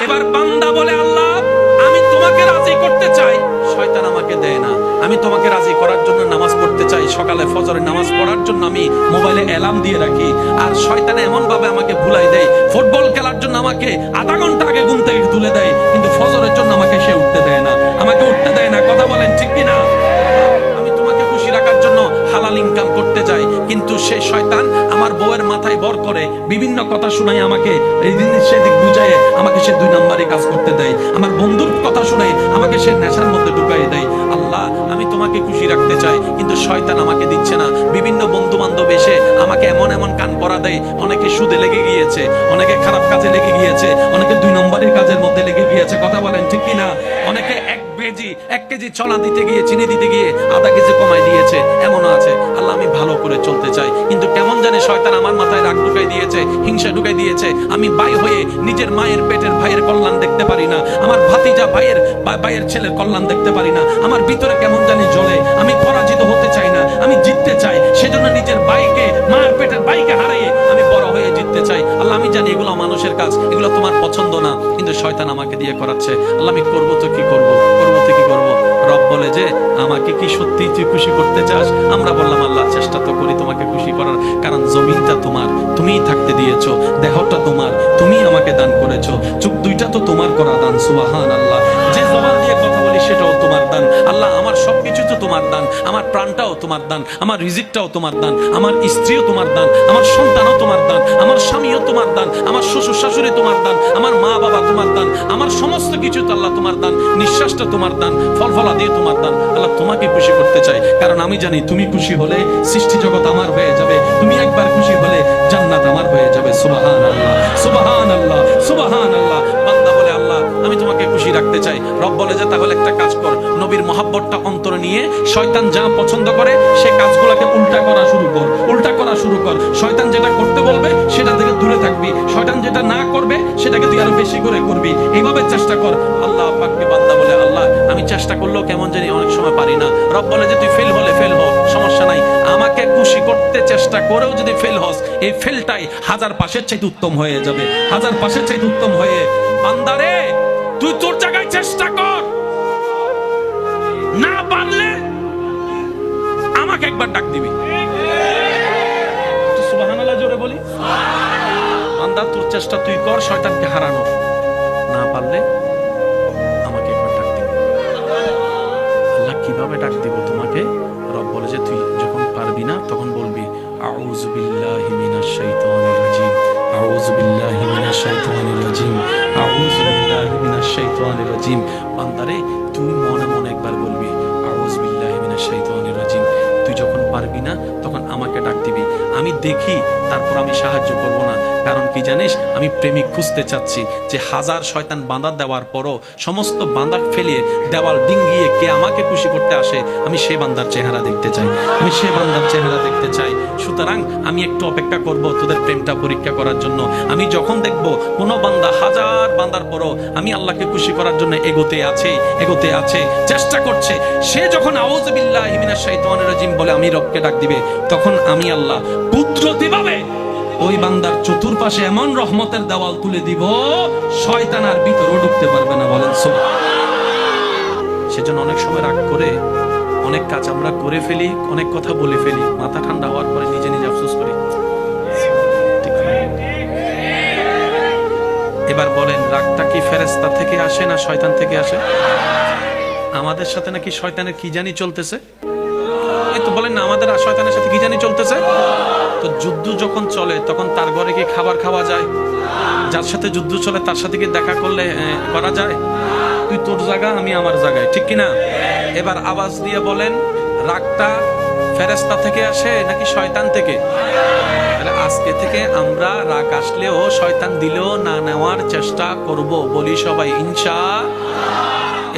এবার বান্দা বলে, আল্লাহ আমি তোমাকে রাজি করতে চাই, শয়তান আমাকে দেয় না। আমি তোমাকে রাজি করার জন্য নামাজ পড়তে চাই, সকালে ফজরের নামাজ পড়ার জন্য আমি মোবাইলে অ্যালার্ম দিয়ে রাখি, আর শয়তান এমন ভাবে আমাকে ভুলাই দেয়, ফুটবল খেলার জন্য আমাকে আধা ঘন্টা আগে ঘুম থেকে তুলে দেয়, কিন্তু ফজরের জন্য আমাকে সে উঠতে দেয় না, আমাকে উঠতে দেয় না। কথা বলেন ঠিক কিনা? আমি তোমাকে খুশি রাখার জন্য হালাল ইনকাম করতে যাই, কিন্তু সেই শয়তান আমার বউয়ের মাথায় ভর করে বিভিন্ন কথা শুনাই, আমাকে এই জিনিস সেদিক বুঝায় আমাকে সে 2 নম্বরে কাজ করতে দেয়, আমার বন্ধুর কথা শুনাই আমাকে সে নেশার মধ্যে ঢুকাই দেয়। আল্লাহ আমি তোমাকে খুশি রাখতে চাই, কিন্তু শয়তান আমাকে দিচ্ছে না। বিভিন্ন বন্ধু বান্ধব এসে আমাকে এমন এমন কান পরা দেয়, অনেকে সুদে লেগে গিয়েছে, অনেকে খারাপ কাজে লেগে গিয়েছে, অনেকে 2 নম্বরের কাজের মধ্যে লেগে গিয়েছে। কথা বলেন ঠিক কিনা? অনেকে 1 কেজি চলা দিতে গিয়ে, চিনি দিতে গিয়ে আধা কেজি কমাই দিয়েছে, এমনও আছে। আল্লাহ আমি ভালো করে চলতে চাই, কিন্তু কেমন জানে শয়তান আমার মাথায় রাগ ঢুকাই দিয়েছে, হিংসা ঢুকাই দিয়েছে। আমি ভাই হয়ে নিজের মায়ের পেটের ভাইয়ের কল্যাণ দেখতে পারি না, আমার ভাতিজা ভাইয়ের ছেলের কল্যাণ দেখতে পারি না, আমার ভিতরে কেমন জানি জ্বলে। আমি পরাজিত হতে চাই না, আমি জিততে চাই। সেজন্য নিজের ভাইকে, মায়ের পেটের ভাইকে হারিয়ে আমি বড় হয়ে জিততে চাই। আল্লাহ আমি জানি এগুলো মানুষের কাজ, এগুলো তোমার পছন্দ না, কিন্তু শয়তান আমাকে দিয়ে করাচ্ছে। আল্লাহ আমি করবো তো কি করবো, করবো তো কি করবো? রব বলে যে আমাকে কি সত্যি তুই খুশি করতে চাস? আমরা বললাম আল্লাহ চেষ্টা তো করি তোমাকে খুশি করার, কারণ জমিনটা তোমার, তুমিই থাকতে দিয়েছো, দেহটা তোমার, তুমি আমাকে দান করেছো, চোখ 2টা তো তোমার করা দান। সুবহানাল্লাহ। যে জবান দিয়ে কথা বলি সেটাও তোমার দান। আল্লাহ আমার সবকিছু তো তোমার দান, আমার প্রাণটাও তোমার দান, আমার রিজিকটাও তোমার দান, আমার স্ত্রীও তোমার দান, আমার সন্তানও তোমার দান, আমার স্বামীও তোমার দান, আমার শ্বশুর শাশুড়ি তোমার দান, আমার মা বাবা তোমার দান, আমার সমস্ত কিছু তো আল্লাহ তোমার দান, নিঃশ্বাসটা তোমার দান, ফলফলা দিয়ে তোমার দান। আল্লাহ তোমাকে খুশি করতে চাই, কারণ আমি জানি তুমি খুশি হলে সৃষ্টি জগৎ আমার হয়ে যাবে, তুমি একবার খুশি হলে জান্নাত আমার হয়ে যাবে। সুবহানাল্লাহ, সুবহানাল্লাহ, সুবহানাল্লাহ। বান্দা বলে আল্লাহ আমি তোমাকে খুশি রাখতে চাই। রব বলে যে তাহলে একটা কাজ কর, নবীর মহব্বতটা অন্তরে নিয়ে শয়তান যা পছন্দ করে সে কাজগুলোকে উল্টা করা শুরু কর, উল্টা করা শুরু কর। শয়তান যেটা করতে বলবে সেটা থেকে দূরে থাকবি, শয়তান যেটা না করবে সেটাকে তুই আরো বেশি করে করবি, এইভাবে চেষ্টা কর। আল্লাহ পাককে বান্দা বলে আল্লাহ আমি চেষ্টা করলেও কেমন জানি অনেক সময় পারি না। রব বলে যে তুই ফেল হলে ফেল হ, সমস্যা নাই, আমাকে খুশি করতে চেষ্টা করেও যদি ফেল হস, এই ফেলটাই 1000 পাশের চাইতে উত্তম হয়ে যাবে, 1000 পাশের চাইতে উত্তম হয়ে। বান্দারে তুই তোর জায়গায় চেষ্টা কর, না পারলে আমাকে একবার ডাক দিবি। সুবহানাল্লাহ জোরে বলি। বান্দা তোর চেষ্টা তুই কর শয়তানকে হারানোর, না পারলে আমাকে একবার ডাক দিবি। আল্লাহ কিভাবে ডাক দিব তোমাকে? রব বলে যে তুই যখন পারবি না তখন বলবি আউযু বিল্লাহি মিনাশ শাইতানির রাজিম, আউযু বিল্লাহি মিনাশ শাইতানির রাজিম, আউযু বিল্লাহি মিনাশ শাইতানির রাজিম। বান্দারে তুই মনে মনে একবার বলবি আউযু বিল্লাহি মিনাশ শাইতানির রাজিম। তুই যখন পারবি না তখন আমাকে ডাক দিবি, আমি দেখি, তারপর আমি সাহায্য করব না। কারণ কি জানিস, আমি প্রেমিক খুঁজতে চাচ্ছি যে 1000 শয়তান বাঁধা দেওয়ার পরও সমস্ত বাঁধা ফেলিয়ে দেওয়াল ডিঙ্গিয়ে কে আমাকে খুশি করতে আসে, আমি সে বান্দার চেহারা দেখতে চাই, আমি সে বান্দার চেহারা দেখতে চাই। সুতরাং আমি একটু অপেক্ষা করব তোদের প্রেমটা পরীক্ষা করার জন্য। আমি যখন দেখব কোনো বান্দা 1000 বান্দার পরও আমি আল্লাহকে খুশি করার জন্য এগোতে আছে, চেষ্টা করছে, সে যখন আউযু বিল্লাহি মিনাশ শাইতানির রাজিম বলে আমি রবকে ডাক দিবে, তখন আমি আল্লাহ কুদরতিভাবে ওই বান্দার চতুর্পাশে এমন রহমতের দেওয়াল তুলে দিব শয়তান আর ভিতরে ঢুকতে পারবে না। বলেন সুবহানাল্লাহ। সেজন্য অনেক সময় রাগ করে অনেক কাজ আমরা করে ফেলি, অনেক কথা বলে ফেলি, মাথা ঠান্ডা হওয়ার পরে নিজে নিজে আফসোস করি। এবার বলেন রাগটা কি ফেরেশতা থেকে আসে না শয়তান থেকে আসে? আমাদের সাথে নাকি শয়তানের কি জানি চলতেছে, এই তো বলেন না আমাদের শয়তানের সাথে কি জানি চলতেছে। তো যুদ্ধ যখন চলে তখন তার ঘরে কি খাবার খাওয়া যায়? যার সাথে যুদ্ধ চলে তার সাথে কি দেখা করলে করা যায়? তুই তোর জায়গা, আমি আমার জায়গায়, ঠিক কিনা? এবার আওয়াজ দিয়ে বলেন রাগটা ফেরেশতা থেকে আসে নাকি শয়তান থেকে? তাহলে আজকে থেকে আমরা রাগ আসলেও শয়তান দিলেও না নেওয়ার চেষ্টা করব, বলি সবাই ইনশাআল্লাহ।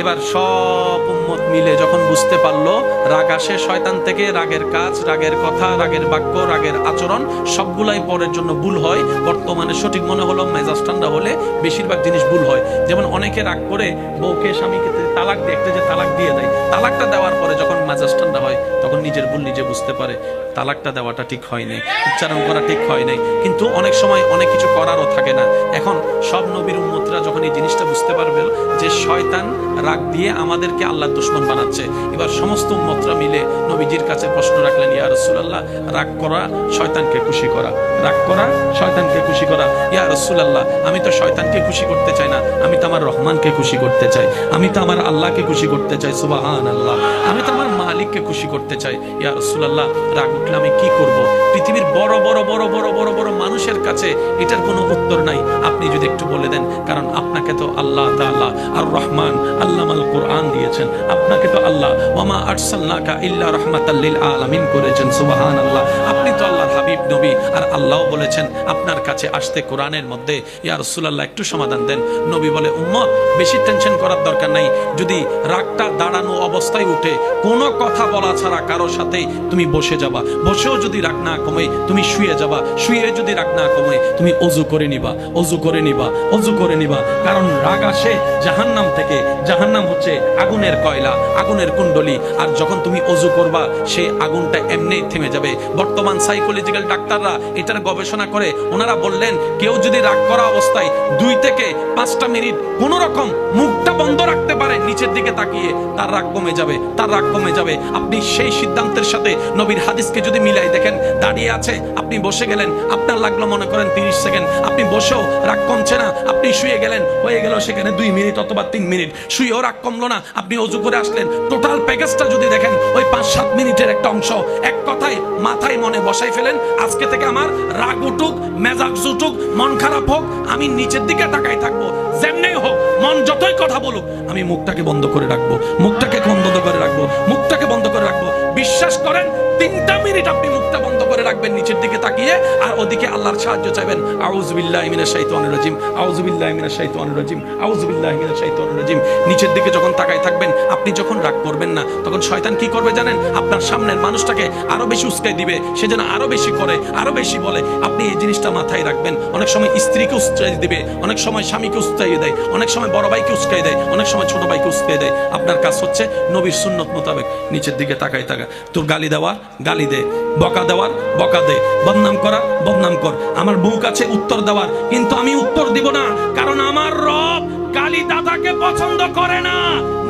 এবার সব উম্মত মিলে যখন বুঝতে পারলো রাগ আসে শয়তান থেকে, রাগের কাজ, রাগের কথা, রাগের বাক্য, রাগের আচরণ সবগুলাই পরের জন্য ভুল হয়। বর্তমানে সঠিক মনে হলো মেজাজ ঠান্ডা হলে বেশিরভাগ জিনিস ভুল হয়। যেমন অনেকে রাগ করে বউকে স্বামীকে তালাক দিয়ে একটা যে তালাক দিয়ে দেয়, তালাকটা দেওয়ার পরে যখন মেজাজ ঠান্ডা হয় তখন নিজের ভুল নিজে বুঝতে পারে তালাকটা দেওয়াটা ঠিক হয় নাই, উচ্চারণ করা ঠিক হয় নাই, কিন্তু অনেক সময় অনেক কিছু করারও থাকে না। এখন সব নবীর উম্মতরা যখন এই জিনিসটা বুঝতে পারবে যে শয়তান রাগ দিয়ে আমাদেরকে আল্লাহর দুশমন বানাচ্ছে। এবার সমস্ত উম্মতরা মিলে নবীজির কাছে প্রশ্ন রাখলেন, ইয়া রাসূলুল্লাহ, রাগ করা শয়তানকে খুশি করা, রাগ করা শয়তানকে খুশি করা। ইয়া রাসূলুল্লাহ, আমি তো শয়তানকে খুশি করতে চাই না, আমি তো আমার রহমানকে খুশি করতে চাই, আমি তো আমার আল্লাহকে খুশি করতে চাই, সুবহানাল্লাহ, আমি তো আমার মালিককে খুশি করতে চাই। ইয়া রাসূলুল্লাহ, রাগ উঠলে আমি কি করব? পৃথিবীর বড় বড় বড় বড় বড় বড় মানুষের কাছে এটার কোনো উত্তর নাই, আপনি যদি একটু বলে দেন। কারণ আপনাকে তো আল্লাহ তাআলা আর রহমান আল্লামাল কোরআন দিয়েছেন, আপনাকে তো আল্লাহ ওয়ামা আরসালনাকা ইল্লা রাহমাতাল লিল আলামিন করেছেন, সুবহানাল্লাহ। আপনি তো আল্লাহর হাবিব নবী, আর আল্লাহও বলেছেন আপনার কাছে আসতে কোরআনের মধ্যে। ইয়া রাসূলুল্লাহ, একটু সমাধান দেন। নবী বলে, উম্মত বেশি টেনশন করার দরকার নাই। যদি রাগটা দাঁড়ানো অবস্থায় উঠে কোনো কথা বলা ছাড়া কারো সাথে তুমি বসে যাবা, বসেও যদি রাগ না কমে তুমি শুয়ে যাবা, শুয়ে যদি রাগ না কমে তুমি অজু করে নিবা, অজু করে নিবা, অজু করে নিবা। কারণ রাগ আসে জাহান্নাম থেকে, জাহান্নাম হচ্ছে আগুনের কয়লা, আগুনের কুণ্ডলী। আর যখন তুমি অজু করবা সেই আগুনটা এমনিই থেমে যাবে। বর্তমান সাইকোলজিক্যাল ডাক্তাররা এটার গবেষণা করে ওনারা বললেন, কেউ যদি রাগ করা অবস্থায় 2 থেকে 5টা মিনিট কোন রকম মুখটা বন্ধ রাখতে পারে নিচের দিকে তাকিয়ে, তার রাগ কমে যাবে, তার রাগ কমে যাবে। আপনি সেই সিদ্ধান্তের সাথে নবীর হাদিসকে যদি মিলাই দেখেন, দাঁড়িয়ে আছে, আপনি বসে গেলেন, আপনার লাগলো মনে করেন 30 সেকেন্ড, আপনি বসেও রাগ কমছে না, আপনি শুয়ে গেলেন, হয়ে গেল সেখানে 2 মিনিট অথবা 3 মিনিট, শুয়েও রাগ কমলো না, আপনি অজু করে আসলেন। টোটাল প্যাকেজটা যদি দেখেন ওই 5-7 মিনিটের একটা অংশ। এক কথায় মাথায় মনে বসাই ফেলেন, আজকে থেকে আমার রাগ উঠুক, মেজাজ উঠুক, মন খারাপ হোক, আমি নিচের দিকে তাকাই থাকবো, যেমনি হোক, মন যতই কথা বলুক, আমি মুখটাকে বন্ধ করে রাখবো, মুখটাকে বন্ধ করে রাখবো, মুখটাকে বন্ধ করে রাখবো। বিশ্বাস করেন 3টা মিনিট আপনি মুখটা বন্ধ করে রাখবেন নিচের দিকে তাকিয়ে, আর ওদিকে আল্লাহর সাহায্য চাইবেন। আউযু বিল্লাহি মিনাশ শাইতানির রাজিম, আউযু বিল্লাহি মিনাশ শাইতানির রাজিম, আউযু বিল্লাহি মিনাশ শাইতানির রাজিম। নিচের দিকে যখন তাকাই থাকবেন, আপনি যখন রাগ করবেন না, তখন শয়তান কি করবে জানেন? আপনার সামনের মানুষটাকে আরো বেশি উস্কাই দিবে, সে যেন আরো বেশি করে, আরো বেশি বলে। আপনি এই জিনিসটা মাথায় রাখবেন। অনেক সময় স্ত্রীকে উস্কাই দিবে, অনেক সময় স্বামীকে উস্কাই দেয়, অনেক সময় বড় ভাইকে উস্কাই দেয়, অনেক সময় ছোট ভাইকে উস্কাই দেয়। আপনার কাজ হচ্ছে নবীর সুন্নত মোতাবেক নিচের দিকে তাকাই থাকা। তোর গালি দেওয়ার গালি দে, বকা দেওয়ার বকা দে, বদনাম করার বদনাম কর। আমার বুক আছে উত্তর দেওয়ার, কিন্তু আমি উত্তর দিব না, কারণ আমার রব গালি দাদাকে পছন্দ করে না,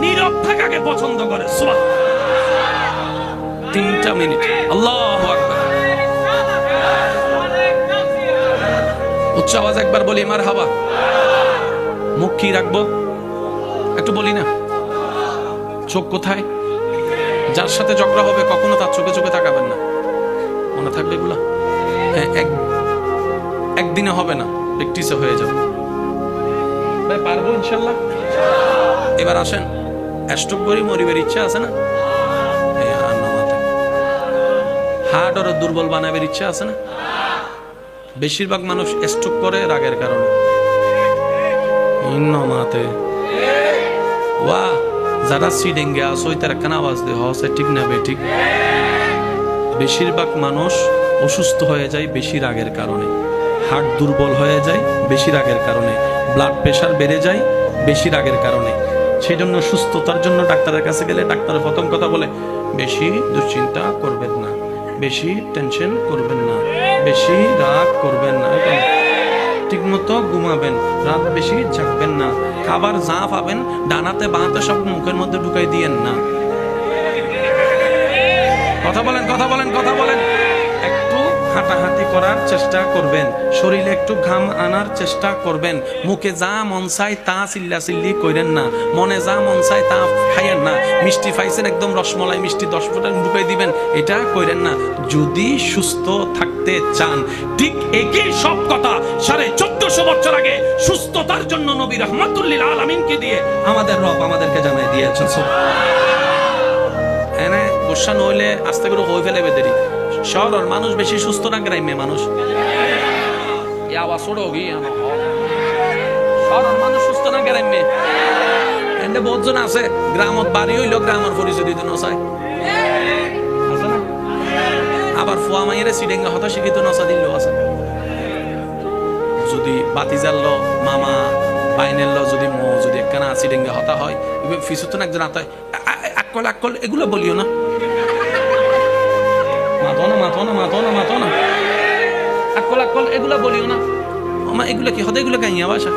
নীরব থাকাকে পছন্দ করে। সুবহানাল্লাহ। 3টা মিনিট। আল্লাহু আকবার। উচ্চ আওয়াজ একবার বলি মারহাবা। মুখ কি রাখবো একটু বলি না? চোখ কোথায়? যার সাথে ঝগড়া হবে কখনো তার চোখে চোখে তাকাবেন না, মনে থাকবে এগুলা। হ্যাঁ, একদিনে হবে না, প্র্যাকটিসে হয়ে যাবে। ভাই পারবো ইনশাল্লাহ। এবার আসেন, স্ট্রোক করি মরিবের ইচ্ছা আছে না? হার্ট ওর দুর্বল বানাবের ইচ্ছা আছে না? বেশিরভাগ মানুষ স্ট্রোক করে রাগের কারণে। ওয়া যারা সিডেঙ্গে আসো তার কেন আওয়াজ দে হসে ঠিক না বে ঠিক? বেশিরভাগ মানুষ অসুস্থ হয়ে যায় বেশি রাগের কারণে, হার্ট দুর্বল হয়ে যায় বেশি রাগের কারণে, ব্লাড প্রেশার বেড়ে যায় বেশি রাগের কারণে। সেই জন্য সুস্থতার জন্য ডাক্তারের কাছে গেলে ডাক্তারের প্রথম কথা বলে, বেশি দুশ্চিন্তা করবেন না, বেশি টেনশন করবেন না, বেশি রাগ করবেন না, ঠিক মতো ঘুমাবেন, রাত বেশি জাগবেন না, খাবার যা পাবেন ডানাতে বাঁতে সব মুখের মধ্যে ঢুকাই দিয়েন না। কথা বলেন, কথা বলেন, কথা বলেন। একটু হাঁটাহাঁটি করার চেষ্টা করবেন, শরীরে একটু ঘাম আনার চেষ্টা করবেন। মুখে যা মন চায় তা চিল্লাচিল্লি করেন না, মনে যা মন চায় তা খাইয়েন না। মিষ্টি পাইছেন একদম রসমলাই মিষ্টি 10 ফোঁটা ঢুকাই দিবেন, এটা করেন না। যদি সুস্থ থাকতে চান, ঠিক একই সব কথা 1450 বছর আগে সুস্থতার জন্য নবী রাহমাতুল লিল আলামিনকে দিয়ে আমাদের রব আমাদেরকে জানাই দিয়েছেন। এনে গোসা নইলে আস্তে করে হয়ে ফেলে বেদেরি। শহরের মানুষ বেশি সুস্থ না গ্রাম্য মানুষ? শহরের মানুষ সুস্থ না গ্রাম্য? এনে বহুজন আছে গ্রামত বাড়ি হইল গ্রামের পরিচয় দিতে নসায়, আবার ফুয়া মাইয়ের সিডেঙ্গা হতো শিক্ষিত নসা দিল আছে। যদি বাতিজাল মামা বাইনের যদি যদি একখানা সিডেঙ্গা হতা হয়, ফিসুতন একজন আতায় আকল আকল এগুলো বলিও না, মাথো না মাথো না মাথো না মাথো না, আকল আকল এগুলো বলিও না। এগুলো কি হতে? এগুলো কাইয়া বাসা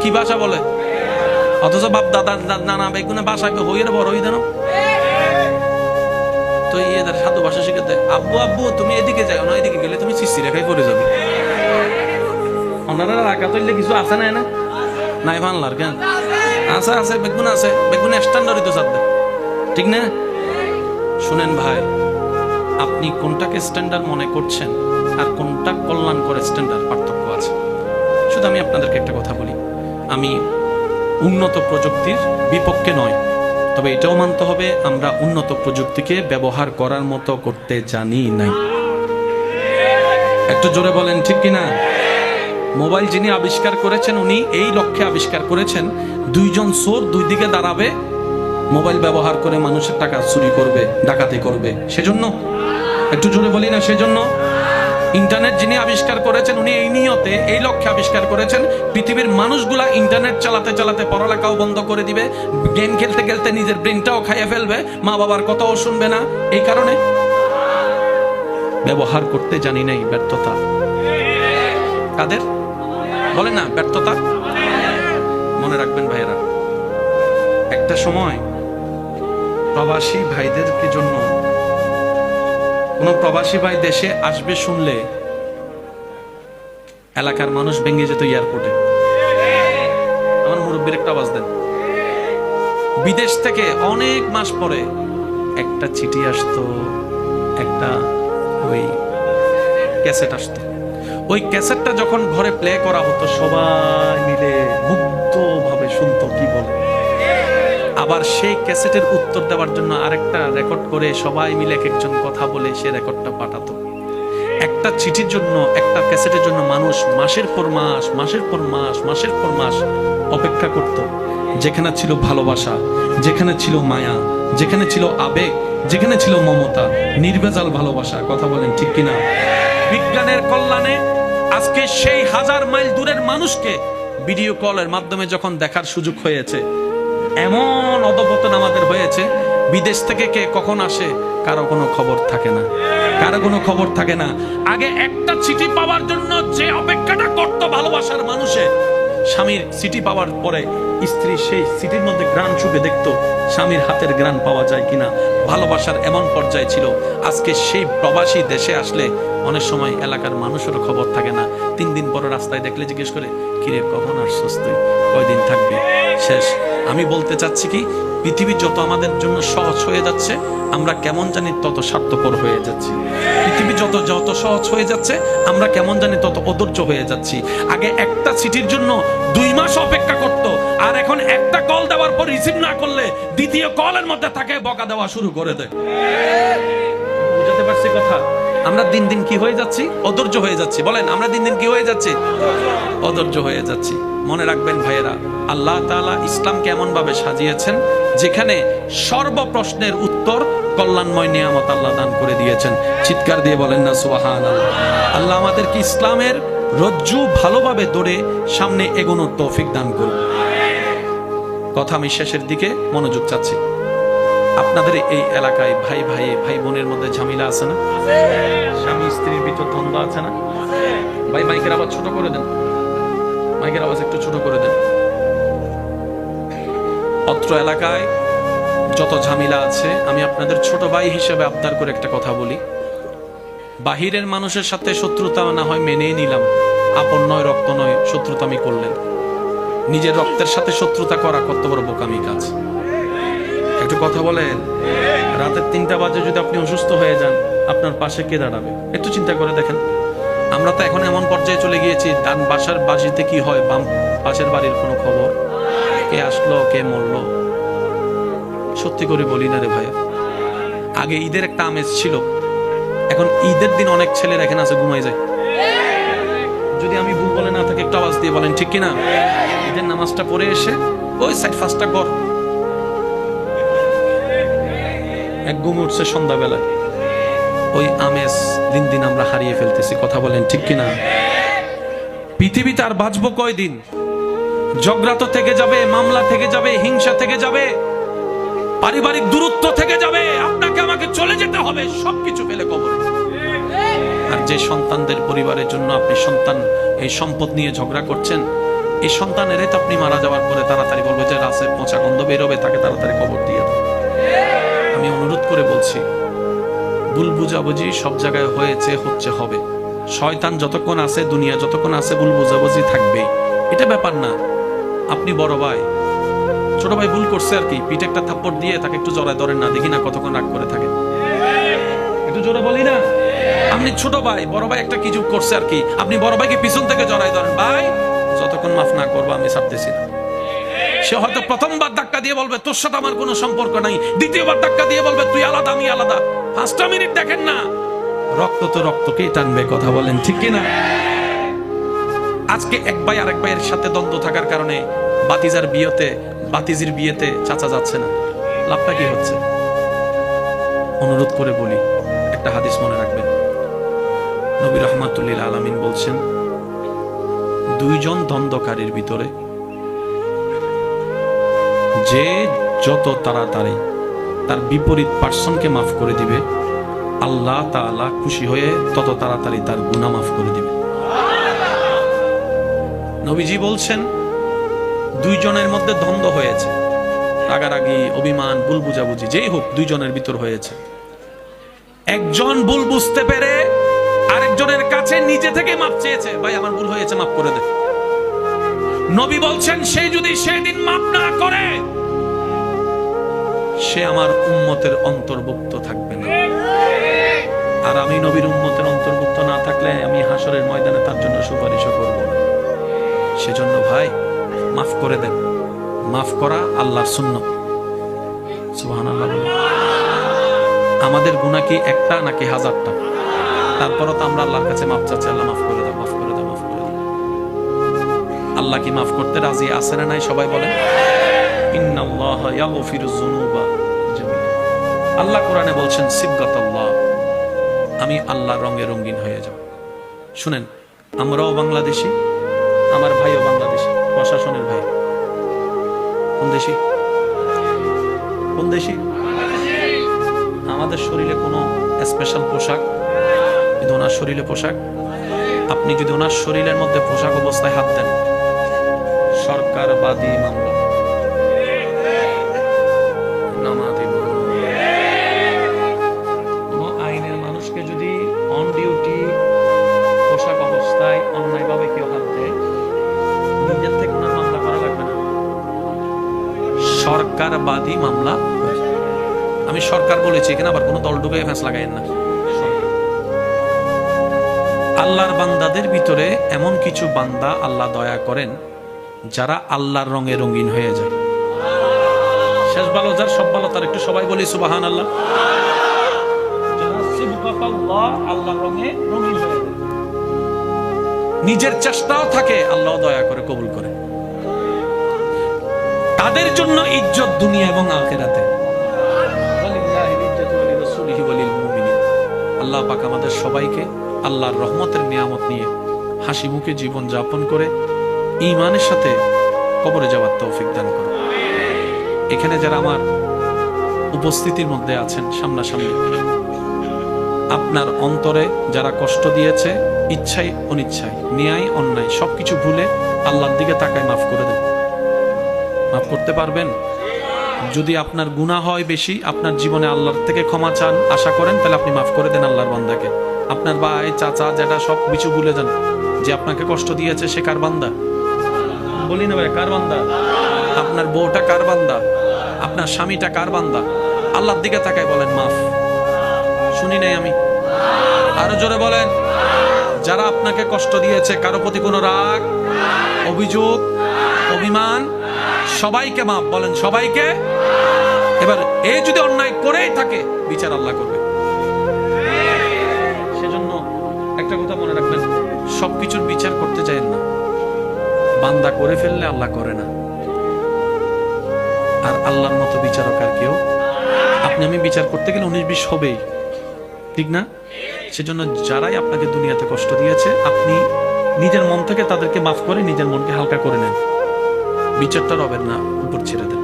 কি ভাষা বলে? অথচ বাপ দাদা নানা বেগুনে ভাষা হইয়ের বড় হই দেন। তো এদের সাধু ভাষা শিখাতে, আব্বু আব্বু তুমি এদিকে যাও না, এদিকে গেলে তুমি চিস্তি রেখায় পড়ে যাবে। ওনারা রাখা তৈলে কিছু আছে না? নাই ভানলার কেন আছে? আছে বেগুন, আছে বেগুন স্ট্যান্ডার্ডই তো সাথে, ঠিক না? শুনেন ভাই, আপনি কোনটাকে স্ট্যান্ডার্ড মনে করছেন আর কোনটা কল্যাণ করে স্ট্যান্ডার্ড, পার্থক্য আছে। শুধু আমি আপনাদেরকে একটা কথা বলি, আমি উন্নত প্রযুক্তির বিপক্ষে নয়, তবে এটাও মানতে হবে আমরা উন্নত প্রযুক্তিকে ব্যবহার করার মতো করতে জানি নাই। একটু জোরে বলেন ঠিক কিনা? মোবাইল যিনি আবিষ্কার করেছেন উনি এই লক্ষ্যে আবিষ্কার করেছেন, দুইজন চোর দুই দিকে দাঁড়াবে, মোবাইল ব্যবহার করে মানুষের টাকা চুরি করবে, ডাকাতি করবে, সেজন্য? একটু জোরে বলি না সেজন্য? ইন্টারনেট যিনি আবিষ্কার করেছেন উনি এই নিয়তে, এই লক্ষ্যে আবিষ্কার করেছেন, পৃথিবীর মানুষগুলা ইন্টারনেট চালাতে চালাতে পড়ালেখাও বন্ধ করে দিবে, গেম খেলতে খেলতে নিজের ব্রেনটাও খাইয়ে ফেলবে, মা বাবার কথাও শুনবে না। এই কারণে ব্যবহার করতে জানি নাই, ব্যর্থতা কাদের? বলে না ব্যর্থতা। মনে রাখবেন ভাইয়েরা, একটা সময় প্রবাসী ভাইদেরকে জন্য কোন প্রবাসী ভাই দেশে আসবে শুনলে এলাকার মানুষ ভেঙে যেত এয়ারপোর্টে। আমার মুরব্বীর একটা আওয়াজ দেন। বিদেশ থেকে অনেক মাস পরে একটা চিঠি আসতো, একটা ওই ক্যাসেট আসতো। ওই ক্যাসেটটা যখন ঘরে প্লে করা হতো সবাই মিলে মুগ্ধ ভাবে শুনতো কি বলে। আবার সেই ক্যাসেটের উত্তর দেওয়ার জন্য আরেকটা রেকর্ড করে সবাই মিলে এক একজন কথা বলে সে রেকর্ডটা পাঠাতো। একটা চিঠির জন্য, একটা ক্যাসেটের জন্য মানুষ মাসের পর মাস, মাসের পর মাস, মাসের পর মাস অপেক্ষা করত। যেখানে ছিল ভালোবাসা, যেখানে ছিল মায়া, যেখানে ছিল আবেগ, যেখানে ছিল মমতা, নির্ভেজাল ভালোবাসা। কথা বলেন ঠিক কিনা? বিজ্ঞানের কল্যাণে আজকে সেই হাজার মাইল দূরের মানুষকে ভিডিও কলের মাধ্যমে যখন দেখার সুযোগ হয়েছে, এমন অধপতন আমাদের হয়েছে, বিদেশ থেকে কে কখন আসে কারো কোনো খবর থাকে না, কারো কোনো খবর থাকে না। আগে একটা চিঠি পাওয়ার জন্য যে অপেক্ষাটা করত ভালোবাসার মানুষে, স্বামীর চিঠি পাওয়ার পরে স্ত্রী সেই চিঠির মধ্যে ঘ্রাণ চুপে দেখতো স্বামীর হাতের ঘ্রাণ পাওয়া যায় কিনা। ভালোবাসার এমন পর্যায়ে ছিল। আজকে সেই প্রবাসী দেশে আসলে অনেক সময় এলাকার মানুষেরও খবর থাকে না। 3 দিন পরে রাস্তায় দেখলে জিজ্ঞেস করে, কিরে কখন আসছস তুই, কয়দিন থাকবি, শেষ। আমি বলতে চাচ্ছি কি, পৃথিবী যত আমাদের জন্য সহজ হয়ে যাচ্ছে, আমরা কেমন জানি তত স্বার্থপর হয়ে যাচ্ছি। পৃথিবী যত যত সহজ হয়ে যাচ্ছে, আমরা কেমন জানি তত অধৈর্য হয়ে যাচ্ছি। আগে একটা চিঠির জন্য 2 মাস অপেক্ষা করত, আর এখন একটা কল দেওয়ার পর রিসিভ না করলে দ্বিতীয় কলের মধ্যে তাকে বকা দেওয়া শুরু করে দেয়। বুঝতে পারছি কথা? আমরা দিন দিন কি হয়ে যাচ্ছি? অধৈর্য হয়ে যাচ্ছি। বলেন, আমরা দিন দিন কি হয়ে যাচ্ছি? অধৈর্য হয়ে যাচ্ছি। মনে রাখবেন ভাইয়েরা, আল্লাহ তাআলা ইসলামকে এমন ভাবে সাজিয়েছেন যেখানে সর্ব প্রশ্নের উত্তর কল্যাণময় নিয়ামত আল্লাহ দান করে দিয়েছেন। চিৎকার দিয়ে বলেন না সুবহানাল্লাহ। আল্লাহ আমাদেরকে ইসলামের রজ্জু ভালোভাবে ধরে সামনে এগোনোর তৌফিক দান করুন। কথা আমি শেষের দিকে মনোযোগ চাচ্ছি। আপনাদের এই এলাকায় ভাই ভাই ভাই বোনের মধ্যে ঝামেলা আছে না? স্বামী স্ত্রীর ভিতর দ্বন্দ্ব আছে না? ভাই মাইকের আওয়াজ ছোট করে দেন, মাইকের আওয়াজ একটু ছোট করে দেন। অত্র এলাকায় যত ঝামেলা আছে, আমি আপনাদের ছোট ভাই হিসেবে আবদার করে একটা কথা বলি। বাহিরের মানুষের সাথে শত্রুতা না হয় মেনে নিলাম, আপন নয় রক্ত নয় শত্রুতা আমি করলেন। নিজের রক্তের সাথে শত্রুতা করা কত বড় বোকামি কাজ। একটু কথা বলেন, রাতের 3টা বাজে যদি আপনি অসুস্থ হয়ে যান, আপনার পাশে কে দাঁড়াবে? একটু চিন্তা করে দেখেন। আমরা তো এখন এমন পর্যায়ে চলে গিয়েছি, ডান বাসার বাড়িতে কি হয়, বাম পাশের বাড়ির কোনো খবর, কে আসলো কে মরলো। সত্যি করে বলি না রে ভাইয়া, আগে ঈদের একটা আমেজ ছিল, এখন ঈদের দিন অনেক ছেলেরা এখানে আছে ঘুমাই যায়। যদি আমি ভুল বলে না থাকি একটু আওয়াজ দিয়ে বলেন ঠিক কিনা? ঈদের নামাজটা পড়ে এসে ওই সাইড ফাস্টটা কর, এক ঘুম উঠছে সন্ধ্যাবেলায়। ওই আমেজ দিন দিন আমরা হারিয়ে ফেলতেছি। কথা বলেন ঠিক কিনা? পৃথিবীতে আর বাঁচবো কয়দিন? ঝগড়া তো থেকে যাবে, মামলা থেকে যাবে, হিংসা থেকে যাবে, পারিবারিক দূরত্ব থেকে যাবে, আপনাকে আমাকে চলে যেতে হবে, সবকিছু ফেলে কবরে। আর যে সন্তানদের পরিবারের জন্য আপনি সন্তান এই সম্পদ নিয়ে ঝগড়া করছেন, এই সন্তানেরই তো আপনি মারা যাওয়ার পরে তাড়াতাড়ি বলবে যে রাসে পচা গন্ধ বেরোবে, তাকে তাড়াতাড়ি কবর দিয়ে দাও। আমি অনুরোধ করে বলছি, ভুল বুঝাবুঝি সব জায়গায় হয়েছে, হচ্ছে, হবে। শয়তান যতক্ষণ আছে, দুনিয়া যতক্ষণ আছে, ভুল বুঝাবুঝি থাকবেই। এটা ব্যাপার না। আপনি বড় ভাই, ছোট ভাই ভুল করছে আর কি, পিঠে একটা থাপ্পড় দিয়ে তাকে একটু জড়ায় ধরেন না, দেখি না কতক্ষণ রাগ করে থাকে। একটু জোরে বলি না? আপনি ছোট ভাই, বড় ভাই একটা কিছু করছে আর কি, আপনি বড় ভাইকে পিছন থেকে জড়ায় ধরেন, ভাই যতক্ষণ মাফ না করবো আমি ছাড়তেছি না। সে হয়তো প্রথমবার ধাক্কা দিয়ে বলবে তোর সাথে আমার কোনো সম্পর্ক নাই, দ্বিতীয়বার ধাক্কা দিয়ে বলবে তুই আলাদা আমি আলাদা। 5টা মিনিট দেখেন না, রক্ত তো রক্তকেই টানবে, কথা বলেন ঠিক কিনা? আজকে এক ভাই আরেক ভাইয়ের সাথে দ্বন্দ্ব থাকার কারণে বাতিজির বিয়েতে চাচা যাচ্ছে না, লাভটা কি হচ্ছে? অনুরোধ করে বলি, একটা হাদিস মনে রাখবেন। নবী রাহমাতুল্লিল আলামিন বলছেন, 2 জন দ্বন্দ্বকারীর ভিতরে যে যত তাড়াতাড়ি তার বিপরীত পার্সনকে মাফ করে দিবে, আল্লাহ তাআলা খুশি হয়ে তত তাড়াতাড়ি তার গুনাহ মাফ করে দিবে। নবীজি বলছেন, 2 জনের মধ্যে দ্বন্দ্ব হয়েছে, রাগারাগি, অভিমান, ভুল বুঝাবুঝি, যেই হোক 2 জনের ভিতর হয়েছে। একজন ভুল বুঝতে পেরে আরেকজনের কাছে নিজে থেকে মাফ চেয়েছে, ভাই আমার ভুল হয়েছে, মাফ করে দে। নবী বলছেন, সে যদি সেদিন মাফ না করে, সে আমার উম্মতের অন্তর্ভুক্ত থাকবে না। আর আমি নবীর উম্মতের অন্তর্ভুক্ত না থাকলে আমি হাসরের ময়দানে তার জন্য সুপারিশও করব না। সেজন্য ভাই মাফ করে দেন। মাফ করা আল্লাহর সুন্নাত। সুবহানাল্লাহ। আমাদের গুনাহ কি একটা নাকি 1000টা? তারপরও তো আমরা আল্লাহর কাছে মাফ চাচ্ছি, আল্লাহ মাফ করে দাও, মাফ করে দাও, মাফ করে দাও। আল্লাহ কি মাফ করতে রাজি আছে না নাই? সবাই বলেন ইন্নাল্লাহা ইয়াগফিরুয যুনুবা জামিআ। আল্লাহ কোরআনে বলছেন সিবগাতাল্লাহ, আমি আল্লাহর রঙে রঙিন হয়ে যাব। শুনেন, আমরাও বাংলাদেশি, আমার ভাইও বাংলাদেশি, প্রশাসনের ভাই। কোন দেশি? কোন দেশি? আমাদের শরীরে কোনো স্পেশাল পোশাক, কিন্তু ওনার শরীরে পোশাক। আপনি যদি ওনার শরীরের মধ্যে পোশাক অবস্থায় হাত দেন, সরকার বাদী মামলা। কোন আইনের মানুষকে যদি অন ডিউটি পোশাক অবস্থায় অন্যায়ভাবে কেউ হাত দেয়, নিজের থেকে ওনার মামলা করা লাগবে না, সরকার বাদী মামলা। আমি সরকার বলেছি, এখানে আবার কোনো দল ডুবে ফ্যাঁস লাগাইন না। আল্লাহর বান্দাদের ভিতরে এমন কিছু বান্দা আল্লাহ দয়া করেন যারা আল্লাহর রঙে রঙিন হয়ে যায়। শেষ ভালো যার, সব ভালো তার। একটু সবাই বলি সুবহানাল্লাহ। আল্লাহর রঙে রঙিন হয়ে যায়, নিজের চেষ্টাও থাকে, আল্লাহ দয়া করে কবুল করে। তাদের জন্য ইজ্জত দুনিয়া এবং আখিরাতে। আল্লাহ পাক আমাদের সবাইকে আল্লাহর রহমতের নিয়ামত নিয়ে হাসি মুখে জীবন যাপন করে ঈমানের সাথে কবরে যাওয়ার তৌফিক দান করুন। এখানে যারা আমার উপস্থিতির মধ্যে আছেন সামনাসামনি, আপনার অন্তরে যারা কষ্ট দিয়েছে, ইচ্ছাই অনিচ্ছায়, ন্যায় অন্যায় সবকিছু ভুলে আল্লাহর দিকে তাকায় মাফ করে দেন। মাফ করতে পারবেন? যদি আপনার গুনাহ হয় বেশি, আপনার জীবনে আল্লাহর থেকে ক্ষমা চান, আশা করেন, তাহলে আপনি মাফ করে দেন আল্লাহর বান্দাকে। আপনার ভাই, চাচা, যেটা সব কিছু ভুলে যান। যে আপনাকে কষ্ট দিয়েছে সে কার বান্দা? বলি না ভাই, কার বান্দা? আপনার বউটা কার বান্দা? আপনার স্বামীটা কার বান্দা? আল্লাহর দিকে তাকায় বলেন মাফ। শুনি নাই আমি, আরো জোরে বলেন। যারা আপনাকে কষ্ট দিয়েছে, কারো প্রতি কোনো রাগ, অভিযোগ, অভিমান, সবাইকে মাফ বলেন, সবাইকে। এবার এই যদি অন্যায় করেই থাকে, বিচার আল্লাহ করবে। সেজন্য একটা কথা মনে রাখবেন, সবকিছুর বিচার করতে চাইেন না। বান্দা করে ফেললে আল্লাহ করে না। আর আল্লাহর মতো বিচারক আর কেউ, আপনি আমি বিচার করতে গেলে 19-20 হবেই, ঠিক না? সেজন্য যারাই আপনাকে দুনিয়াতে কষ্ট দিয়েছে, আপনি নিজের মন থেকে তাদেরকে মাফ করে নিজের মনকে হালকা করে নেন। বিচারটা রবের না উপর ছেড়ে দেন।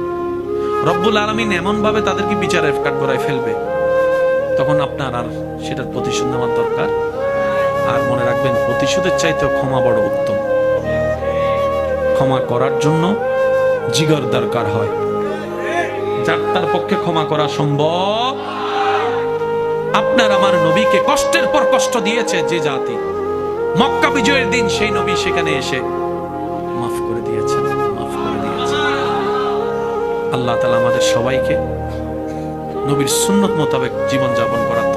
রব্বুল আলামিন এমন ভাবে তাদেরকে বিচারের কাঠগড়ায় ফেলবে, তখন আপনার আর সেটার প্রতিশোধ নেওয়ার দরকার। আর মনে রাখবেন, প্রতিশোধের চাইতেও ক্ষমা বড় উত্তম। ক্ষমা করার জন্য জিগর দরকার হয়, যার তার পক্ষে ক্ষমা করা সম্ভব। আপনার আমার নবীকে কষ্টের পর কষ্ট দিয়েছে যে জাতি, মক্কা বিজয়ের দিন সেই নবী সেখানে এসে মাফ করে দিয়েছেন, মাফ করে দিয়েছেন। আল্লাহ তাআলা আমাদের সবাইকে নবীর সুন্নত মোতাবেক জীবন যাপন করার